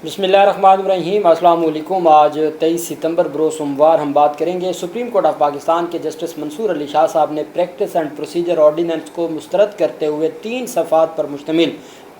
बिस्मिल्लाहिर्रहमानिर्रहीम। अस्सलाम वालेकुम। आज 23 सितंबर बरोज़ सोमवार हम बात करेंगे सुप्रीम कोर्ट ऑफ पाकिस्तान के जस्टिस मंसूर अली शाह साहब ने प्रैक्टिस एंड प्रोसीजर ऑर्डीनेंस को मुस्तरद करते हुए 3 सफ़ात पर मुश्तमिल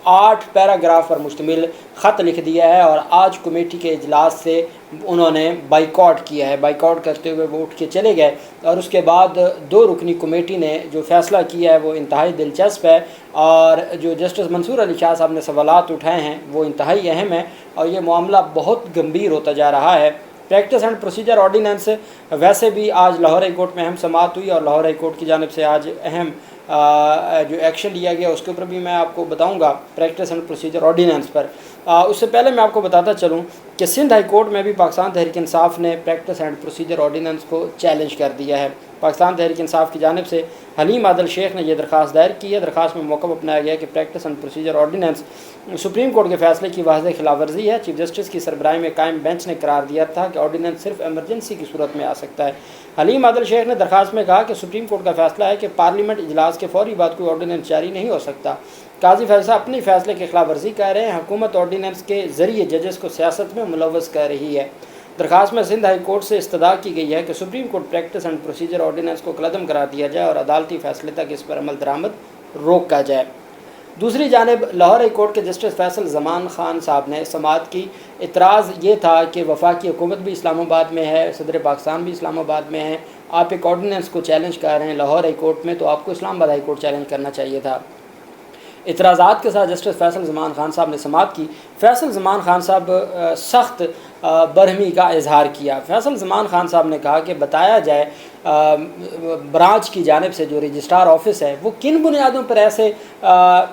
8 पैराग्राफ पर मुश्तमिल ख़त लिख दिया है और आज कमेटी के इजलास से उन्होंने बाइकआउट किया है। बाइकआउट करते हुए वो उठ के चले गए और उसके बाद 2 रुकनी कमेटी ने जो फ़ैसला किया है वो इंतहाई दिलचस्प है और जो जस्टिस मंसूर अली शाह साहब ने सवालात उठाए हैं वो इंतहाई अहम है और ये मामला बहुत गंभीर होता जा रहा है। प्रैक्टिस एंड प्रोसीजर ऑर्डीनेंस वैसे भी आज लाहौर हाई कोर्ट में अहम समाअत हुई और लाहौर हाई कोर्ट की जानिब से आज अहम जो एक्शन लिया गया उसके ऊपर भी मैं आपको बताऊंगा प्रैक्टिस एंड प्रोसीजर ऑर्डीनेंस पर। उससे पहले मैं आपको बताता चलूं कि सिंध हाई कोर्ट में भी पाकिस्तान तहरीक इंसाफ ने प्रैक्टिस एंड प्रोसीजर ऑर्डीनेंस को चैलेंज कर दिया है। पाकिस्तान तहरीक इंसाफ की जानिब से हलीम आदिल शेख ने यह दरख्वास्त दायर की है। दरख्वास्त में मौक़िफ़ अपनाया गया कि practice and procedure ordinance supreme court के फैसले की वाज़ेह खिलाफ वर्जी है। चीफ जस्टिस की सरबराही में कायम बेंच ने करार दिया था कि ऑर्डीनेंस सिर्फ एमरजेंसी की सूरत में आ सकता है। हलीम आदिल शेख ने दरख्वास्त में कहा कि सुप्रीम कोर्ट का फैसला है कि पार्लियामेंट इजलास के फौरी बाद कोई ऑर्डीनेंस जारी नहीं हो सकता। काजी फैसला अपने फैसले के खिलाफ वर्जी कर रहे हैं। हुकूमत ऑर्डीनेंस के ज़रिए जजेस को सियासत में मुलव्वस कर रही है। दरख्वास्त में सिंध हाई कोर्ट से इस्तदा की गई है कि supreme court practice and procedure ordinance को कलअदम करार दिया जाए और अदालती फैसले तक इस पर अमल दरामद रोका जाए। दूसरी जानिब लाहौर हाई कोर्ट के जस्टिस फैसल ज़मान ख़ान साहब ने समाअत की। इतराज़ ये था कि वफाकी हुकूमत भी इस्लामाबाद में है, सदर पाकिस्तान भी इस्लामाबाद में है, आप एक ऑर्डीनेंस को चैलेंज कर रहे हैं लाहौर हाई कोर्ट में, तो आपको इस्लामाबाद हाई कोर्ट चैलेंज करना चाहिए था। इतराज़ात के साथ जस्टिस फैसल ज़मान ख़ान साहब ने समाअत की। फैसल ज़मान ख़ान साहब सख्त बरहमी का इजहार किया। फैसल ज़मान ख़ान साहब ने कहा कि बताया जाए ब्रांच की जानिब से जो रजिस्ट्रार ऑफिस है वो किन बुनियादों पर ऐसे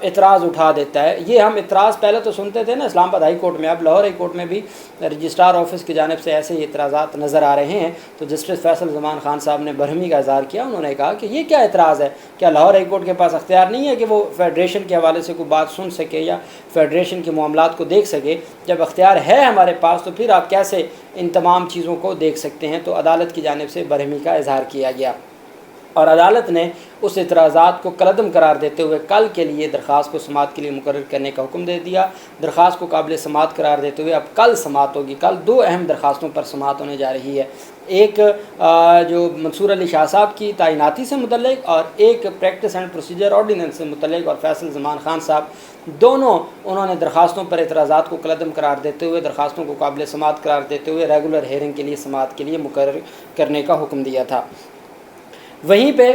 इतराज़ उठा देता है। ये हम इतराज़ पहले तो सुनते थे ना इस्लामाबाद हाई कोर्ट में, अब लाहौर हाई कोर्ट में भी रजिस्ट्रार ऑफिस की जानिब से ऐसे ही इतराज़ात नज़र आ रहे हैं। तो जस्टिस फैसल ज़मान ख़ान साहब ने बरहमी का इजहार किया। उन्होंने कहा कि ये क्या इतराज़ है, क्या लाहौर हाई कोर्ट के पास अख्तियार नहीं है कि वो फेडरेशन के हवाले से कोई बात सुन सके या फेडरेशन के मामलात को देख सके। जब अख्तियार है हमारे पास तो फिर आप कैसे इन तमाम चीज़ों को देख सकते हैं। तो अदालत की जानिब से बरहमी का इजहार किया गया और अदालत ने उस इतराज़ात को कलअदम करार देते हुए कल के लिए दरख्वास्त को समाअत के लिए मुकर्रर करने का हुक्म दे दिया। दरख्वास्त को काबिल समाअत करार देते हुए अब कल समाअत होगी। कल 2 अहम दरख्वास्तों पर समाअत होने जा रही है। एक जो मंसूर अली शाह साहब की तैनाती से मुतल्लिक और एक प्रैक्टिस एंड प्रोसीजर ऑर्डीनेंस से मुतल्लिक। और फैसल ज़मान ख़ान साहब दोनों उन्होंने दरख्वास्तों पर इतराज़ात को कलअदम करार देते हुए दरख्वास्तों को काबिल समाअत करार देते हुए रेगुलर हेयरिंग के लिए समाअत के लिए मुकर्रर करने का हुक्म दिया था। वहीं पे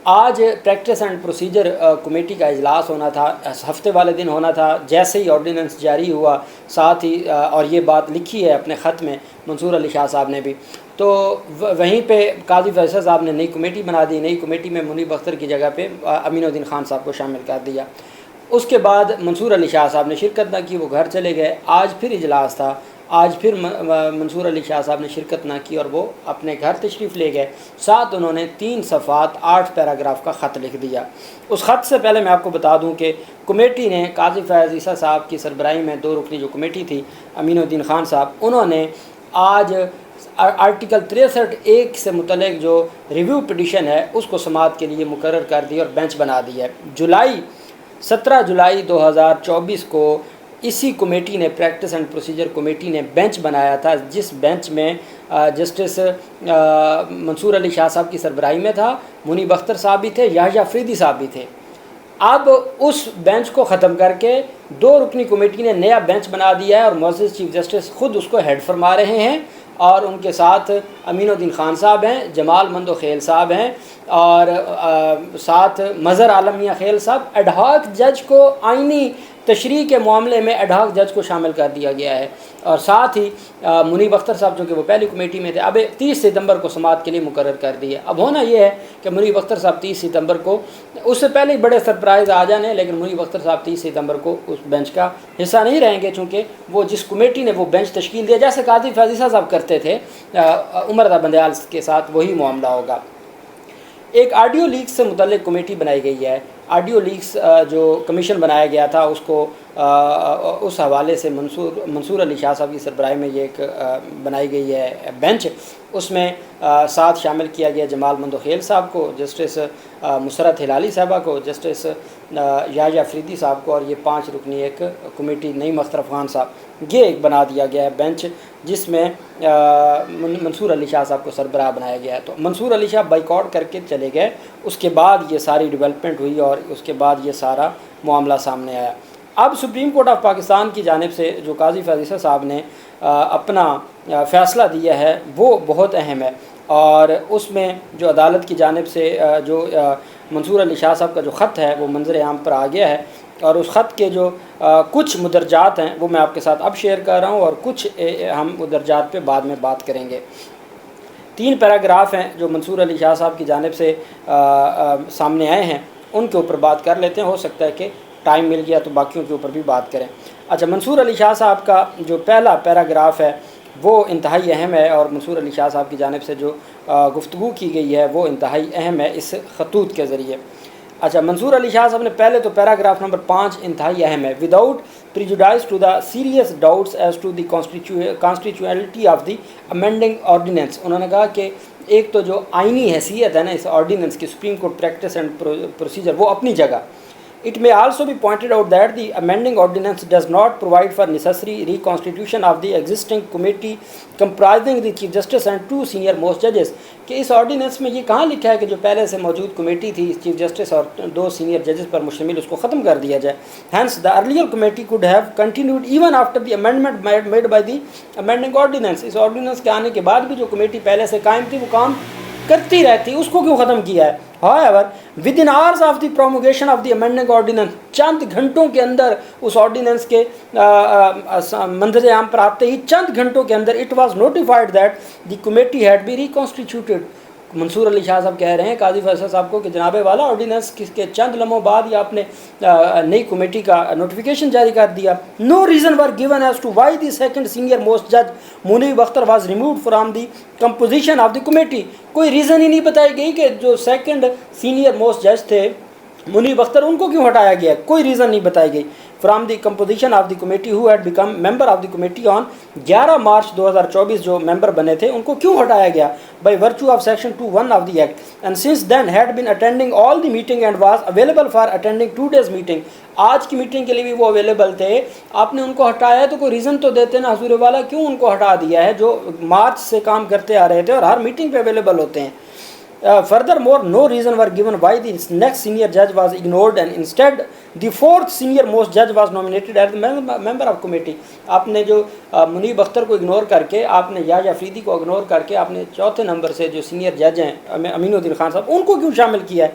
आज प्रैक्टिस एंड प्रोसीजर कमेटी का इजलास होना था, हफ्ते वाले दिन होना था। जैसे ही ऑर्डीनेंस जारी हुआ साथ ही और ये बात लिखी है अपने ख़त में मंसूर अली शाह साहब ने भी, तो वहीं पे काजी फैसल साहब ने नई कमेटी बना दी। नई कमेटी में मुनीब अख्तर की जगह पे अमीनुद्दीन ख़ान साहब को शामिल कर दिया। उसके बाद मंसूर अली शाह साहब ने शिरकत न की, वो घर चले गए। आज फिर इजलास था, आज फिर मंसूर अली शाह साहब ने शिरकत ना की और वो अपने घर तशरीफ़ ले गए। साथ उन्होंने 3 सफ़ात 8 पैराग्राफ का ख़त लिख दिया। उस ख़त से पहले मैं आपको बता दूं कि कमेटी ने काजी फैज़ ईसा साहब की सरबराही में 2 रुकनी जो कमेटी थी, अमीनुद्दीन ख़ान साहब, उन्होंने आज आर्टिकल 63(1) से मुतल्लिक जो रिव्यू पिटिशन है उसको समाअत के लिए मुकर्रर कर दी और बेंच बना दी है। 17 जुलाई 2024 को इसी कमेटी ने प्रैक्टिस एंड प्रोसीजर कमेटी ने बेंच बनाया था, जिस बेंच में जस्टिस मंसूर अली शाह साहब की सरबराही में था, मुनीब अख्तर साहब भी थे, याहिया अफरीदी साहब भी थे। अब उस बेंच को ख़त्म करके 2 रुकनी कमेटी ने नया बेंच बना दिया है और मुअज़्ज़िज़ चीफ जस्टिस ख़ुद उसको हेड फरमा रहे हैं और उनके साथ अमीनुद्दीन ख़ान साहब हैं, जमाल मंदो खेल साहब हैं और साथ मज़हर आलम मियां खेल साहब। एडहॉक जज को आइनी तशरीह के मामले में एडहॉक जज को शामिल कर दिया गया है और साथ ही मुनीब अख्तर साहब जो कि वो पहली कमेटी में थे, अब 30 सितंबर को समाअत के लिए मुकर्रर कर दिए। अब होना ये है कि मुनीब अख्तर साहब 30 सितंबर को, उससे पहले ही बड़े सरप्राइज़ आ जाने, लेकिन मुनीब अख्तर साहब 30 सितंबर को उस बेंच का हिस्सा नहीं रहेंगे, चूँकि वो जिस कमेटी ने वो बेंच तश्कील दिया, जैसे काजी फैज़ ईसा साहब करते थे उमर रज़ा बंदयाल के साथ, वही मामला होगा। एक ऑडियो लीक्स से मुतल्लिक कमेटी बनाई गई है। ऑडियो लीक्स जो कमीशन बनाया गया था उसको उस हवाले से मंसूर अली शाह साहब की सरबराही में ये एक बनाई गई है बेंच। उसमें साथ शामिल किया गया जमाल मंदो खेल साहब को, जस्टिस मुसरत हिलाली साहबा को, जस्टिस یحییٰ افریدی صاحب کو اور یہ 5 رکنی ایک کمیٹی نعیم اختر افغان صاحب، یہ ایک بنا دیا گیا ہے بینچ، جس میں منصور علی شاہ صاحب کو سربراہ بنایا گیا ہے۔ تو منصور علی شاہ بائیکاٹ کر کے چلے گئے، اس کے بعد یہ ساری ڈیولپمنٹ ہوئی اور اس کے بعد یہ سارا معاملہ سامنے آیا۔ اب سپریم کورٹ آف پاکستان کی جانب سے جو قاضی فیض صاحب نے اپنا فیصلہ دیا ہے وہ بہت اہم ہے، اور اس میں جو عدالت کی جانب سے جو منصور علی شاہ صاحب کا جو خط ہے وہ منظر عام پر آ گیا ہے، اور اس خط کے جو کچھ مدرجات ہیں وہ میں آپ کے ساتھ اب شیئر کر رہا ہوں، اور کچھ ہم مدرجات پہ بعد میں بات کریں گے۔ 3 پیراگراف ہیں جو منصور علی شاہ صاحب کی جانب سے سامنے آئے ہیں، ان کے اوپر بات کر لیتے ہیں، ہو سکتا ہے کہ ٹائم مل گیا تو باقیوں کے اوپر بھی بات کریں۔ اچھا، منصور علی شاہ صاحب کا جو پہلا پیراگراف ہے وہ انتہائی اہم ہے، اور منصور علی شاہ صاحب کی جانب سے جو گفتگو کی گئی ہے وہ انتہائی اہم ہے اس خطوط کے ذریعے۔ اچھا، منصور علی شاہ صاحب نے پہلے تو پیراگراف نمبر 5 انتہائی اہم ہے، without prejudice to the serious doubts as to the constitutionality of the amending ordinance۔ انہوں نے کہا کہ ایک تو جو آئینی حیثیت ہے نا اس آرڈیننس کی، supreme court practice and procedure, وہ اپنی جگہ۔ It may also be pointed out that the amending ordinance does not provide for necessary reconstitution of the existing committee comprising the Chief Justice and 2 senior most judges، کہ اس ordinance میں یہ کہاں لکھا ہے کہ جو پہلے سے موجود کمیٹی تھی چیف جسٹس اور 2 سینئر ججز پر مشتمل، اس کو ختم کر دیا جائے۔ Hence the earlier committee could have continued even after the amendment made by the amending ordinance۔ اس آرڈیننس کے آنے کے بعد بھی جو کمیٹی پہلے سے قائم تھی وہ کام کرتی رہتی، اس کو کیوں ختم کیا ہے؟ However, within hours of the promulgation of the amending ordinance، چند گھنٹوں کے اندر اس آرڈیننس کے منظر عام پر آتے ہی چند گھنٹوں کے اندر it was notified that the committee had been reconstituted۔ منصور علی شاہ صاحب کہہ رہے ہیں قاضی فیصل صاحب کو کہ جناب والا آرڈیننس کے چند لمحوں بعد ہی آپ نے نئی کمیٹی کا نوٹیفیکیشن جاری کر دیا۔ No reason were given as to why the second senior most judge Munib Akhtar was removed from the composition of the committee۔ کوئی ریزن ہی نہیں بتائی گئی کہ جو سیکنڈ سینئر موسٹ جج تھے منیب اختر، ان کو کیوں ہٹایا گیا، کوئی ریزن نہیں بتائی گئی۔ From the composition of the committee who had become member of the committee on 11 March 2024، جو ممبر بنے تھے ان کو کیوں ہٹایا گیا؟ By virtue of section 2(1) of the act, and since then had been attending all the meeting and was available for attending 2 days meeting. آج کی meeting کے لیے بھی وہ اویلیبل تھے، آپ نے ان کو ہٹایا تو کوئی ریزن تو دیتے نا حضور والا، کیوں ان کو ہٹا دیا ہے جو مارچ سے کام کرتے آ رہے تھے اور ہر میٹنگ پہ اویلیبل ہوتے ہیں۔ Furthermore, no reason were given why the next senior judge was ignored and instead the 4th senior most judge was nominated as the member of committee۔ آپ نے جو منیب اختر کو اگنور کر کے، آپ نے یحییٰ افریدی کو اگنور کر کے، آپ نے 4تھے نمبر سے جو سینئر جج ہیں امین الدین خان صاحب، ان کو کیوں شامل کیا ہے؟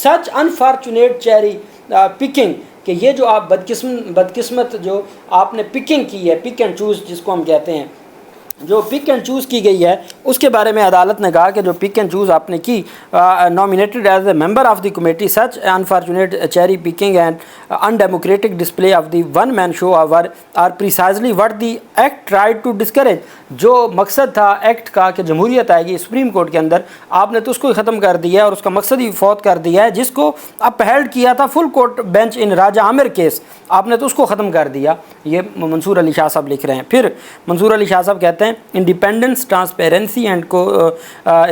سچ انفارچونیٹ چیری پکنگ، کہ یہ جو آپ بدقسمت جو آپ نے پکنگ کی ہے، پک اینڈ چوز جس کو ہم کہتے ہیں، جو پک اینڈ چوز کی گئی ہے اس کے بارے میں عدالت نے کہا کہ جو پک اینڈ چوز آپ نے کی، nominated as a member of the committee, such unfortunate cherry picking and undemocratic display of the one man show are precisely what the act tried to discourage. جو مقصد تھا ایکٹ کا کہ جمہوریت آئے گی سپریم کورٹ کے اندر، آپ نے تو اس کو ہی ختم کر دیا ہے اور اس کا مقصد ہی فوت کر دیا ہے، جس کو اپہیلڈ کیا تھا فل کورٹ بینچ ان راجہ عامر کیس، آپ نے تو اس کو ختم کر دیا۔ یہ منصور علی شاہ صاحب لکھ رہے ہیں۔ پھر منصور علی شاہ صاحب کہتے ہیں independence, transparency and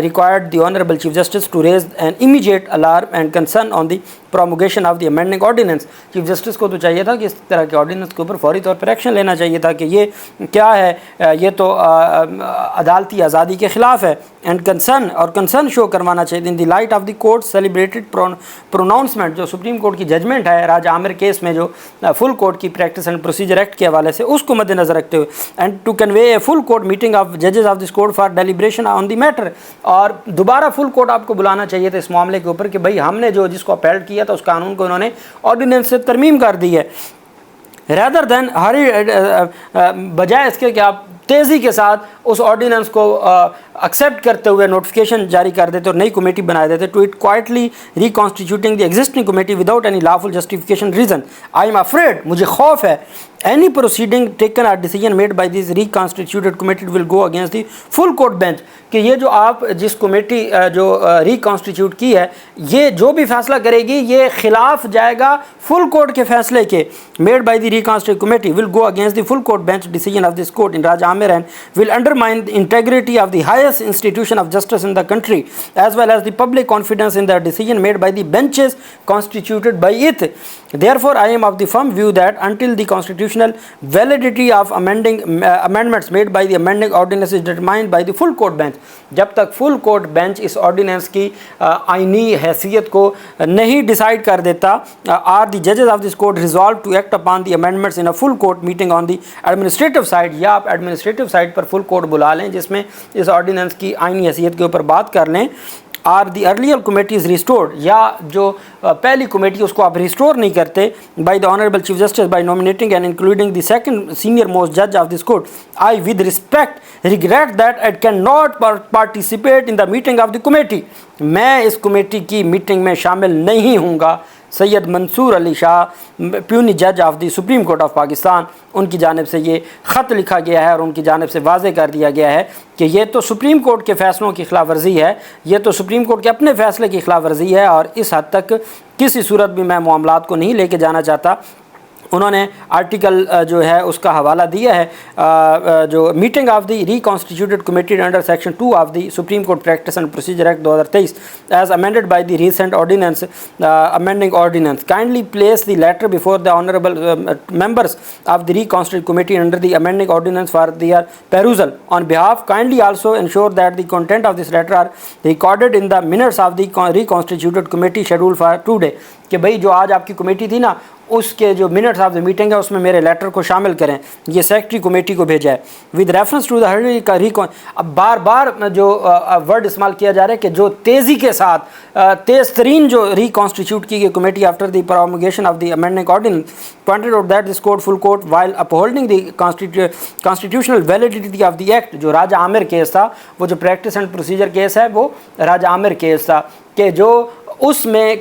required the honorable chief justice to raise an immediate alarm and concern on the promulgation of the amending ordinance۔ Chief justice کو تو چاہیے تھا کہ اس طرح کے آرڈیننس کے اوپر فوری طور پر ایکشن لینا چاہیے تھا کہ یہ کیا ہے، یہ تو عدالتی آزادی کے خلاف ہے، اینڈ کنسرن، اور کنسرن شو کروانا چاہیے in the light of the court celebrated pronouncement, جو سپریم کورٹ کی ججمنٹ ہے راجہ عامر کیس میں، جو فل کورٹ کی پریکٹس اینڈ پروسیجر ایکٹ کے حوالے سے، اس کو مد نظر رکھتے ہوئے، and to convene a full court meeting of ججز of this court for deliberation on the matter, اور دوبارہ فل کورٹ آپ کو بلانا چاہیے تھا اس معاملے کے اوپر کہ بھائی ہم نے جو جس کو اپیلڈ کیا تھا اس قانون کو انہوں نے آرڈیننس سے ترمیم کر دی ہے، ریدر دین بجائے اس کے کہ آپ تیزی کے ساتھ اس آرڈیننس کو ایکسیپٹ کرتے ہوئے نوٹیفیکیشن جاری کر دیتے اور نئی کمیٹی بنا دیتے، to it quietly reconstituting the existing committee without any lawful justification reason. I am afraid, مجھے خوف ہے، any proceeding taken or decision made by this reconstituted committee will go against the full court bench، کہ یہ جو آپ جس committee جو ریکانسٹیٹیوٹ کی ہے، یہ جو بھی فیصلہ کرے گی یہ خلاف جائے گا فل کورٹ کے فیصلے کے، made by the reconstituted committee will go against the full court bench decision of this court in Raja Amir Amir and will undermine the integrity of the highest institution of justice in the country, as well as the public confidence in the decision made by the benches constituted by it. Therefore, I am of the firm view that until the constitutional validity of amendments made by the amending ordinance is determined by the full court bench, जब तक full court bench इस ordinance की आईनी हैसियत को नहीं decide कर देता, are the judges of this court resolved to act upon the amendments in a full court meeting on the administrative side, या आप administrative side पर full court बुला लें जिसमें इस ordinance की आईनी हैसियत के ऊपर बात कर लें, are the earlier committee is restored, या जो पहली कमेटी उसको आप रिस्टोर नहीं करते by the honourable chief justice by nominating and including the second senior most जज of this court, I with respect regret that I can not participate in the meeting of the committee. मैं इस committee की meeting में शामिल नहीं हूँगा। Syed Mansoor Ali Shah, puisne जज of the supreme court of Pakistan, उनकी जानिब से ये ख़त लिखा गया है और उनकी जानिब से वाज़े कर दिया गया है कि ये तो सुप्रीम कोर्ट के फ़ैसलों की खिलाफ वर्जी है, ये तो सुप्रीम कोर्ट के अपने फ़ैसले की खिलाफ वर्जी है और इस हद तक किसी सूरत भी मैं मामलात को नहीं लेके जाना चाहता। उन्होंने आर्टिकल जो है उसका हवाला दिया है जो meeting of the reconstituted committee under section 2 of the supreme court practice and procedure act 2023 as amended by the recent ordinance amending ordinance kindly place the letter before the honourable members of the reconstituted committee under the amending ordinance for their perusal on behalf. Kindly also ensure that the content of this letter are recorded in the minutes of the reconstituted committee schedule for today, कि भाई जो आज आपकी committee थी ना उसके जो minutes of the meeting है उसमें मेरे लेटर को शामिल करें, ये सेक्रेटरी कमेटी को भेजा है विद रेफरेंस टू द अब बार बार जो वर्ड इस्तेमाल किया जा रहा है कि जो तेज़ी के साथ तेज़ तरीन जो रिकॉन्स्टिट्यूट की गई committee after the promulgation of the amending ordinance pointed out that this court full court while upholding the constitutional validity of the act. जो राजा आमिर केस था, वो जो प्रैक्टिस एंड प्रोसीजर केस है वो राजा आमिर केस था कि जो उसमें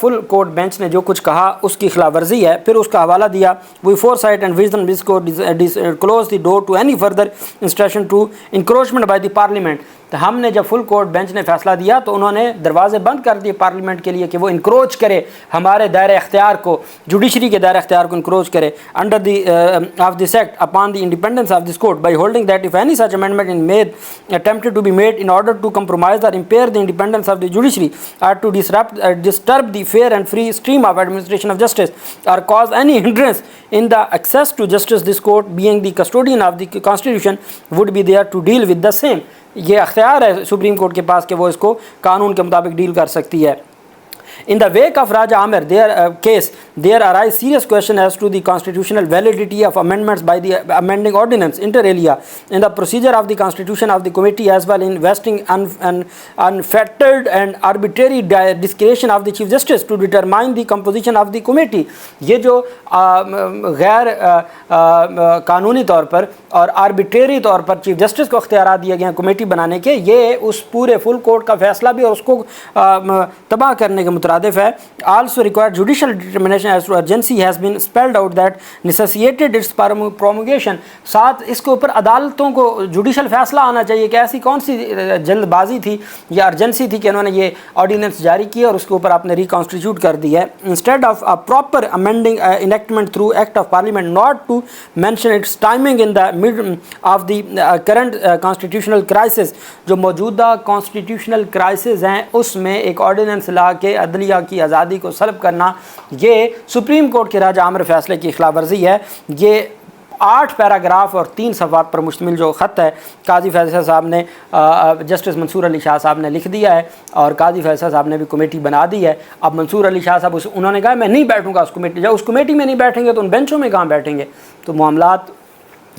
फुल कोर्ट बेंच ने जो कुछ कहा उसकी खिलाफ वर्जी है। फिर उसका हवाला दिया we foresight and vision this को close the door to any further instruction to encroachment by the parliament. तो हमने जब फुल कोर्ट बेंच ने फैसला दिया तो उन्होंने दरवाजे बंद कर दिए पार्लियामेंट के लिए कि वो इंक्रोच करे हमारे दायरे अख्तियार को, जुडिशरी के दायरे अख्तियार को इंक्रोच करे under the of this act upon the independence of this court by holding that if any such amendment in made attempted to be made in order to compromise or impair the independence of the judiciary or to disturb the fair and free stream of administration of justice or cause any hindrance in the access to justice, this court being the custodian of the constitution would be there to deal with the same। ये अख्तियार है supreme court के पास कि वो इसको कानून के मुताबिक डील कर सकती है। In the wake of Raja Amir case, there arise serious question as to the constitutional validity of amendments by the amending ordinance inter alia in the procedure of the constitution of the committee as well in vesting unfettered and arbitrary discretion of the chief justice to determine the composition of the committee। ये जो गैर कानूनी तौर पर और arbitrary तौर पर chief justice को अख्तियार दिए गए हैं कमेटी बनाने के, ये उस पूरे फुल कोर्ट का फैसला भी और उसको तबाह करने के मुतरादिफ है। Also required judicial determination as to urgency has been spelled out that necessitated its promulgation. साथ इसके ऊपर अदालतों को जुडिशल फैसला आना चाहिए कि ऐसी कौन सी जल्दबाजी थी या अर्जेंसी थी कि उन्होंने ये ऑर्डिनेंस जारी किया और उसके ऊपर आपने रिकॉन्स्टिट्यूट कर दिया है। Instead of a proper amending enactment through act of parliament not to mention its timing in the mid of the current constitutional crisis, जो मौजूदा कॉन्स्टिट्यूशनल क्राइसिस हैं उसमें एक ऑर्डिनेंस ला के अदलिया की आज़ादी को सल्ब करना, ये सुप्रीम कोर्ट के राजा आमिर फैसले की खिलाफ वर्जी है। ये 8 पैराग्राफ और 3 सफ़ात पर मुश्तमिल जो ख़त है काजी फैसल साहब ने जस्टिस मंसूर अली शाह साहब ने लिख दिया है और काजी फैसल साहब ने भी कमेटी बना दी है। अब मंसूर अली शाह साहब उन्होंने कहा मैं नहीं बैठूंगा उस कमेटी, जब उस कमेटी में नहीं बैठेंगे तो उन बेंचों में कहाँ बैठेंगे। तो मामलात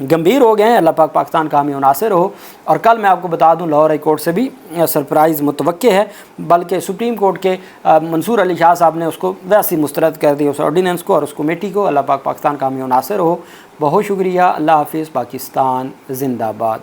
गंभीर हो गए हैं। अल्लाह पाक पाकिस्तान का हामी मुनासिर हो। और कल मैं आपको बता दूं लाहौर हाई कोर्ट से भी सरप्राइज़ मुतवक्के है, बल्कि सुप्रीम कोर्ट के मंसूर अली शाह साहब ने उसको वैसे ही मुस्तरद कर दिया उस ऑर्डिनेंस को और उस कमेटी को। अल्लाह पाक पाकिस्तान का हामी मुनासिर हो। बहुत शुक्रिया। अल्लाह हाफिज़। पाकिस्तान जिंदाबाद।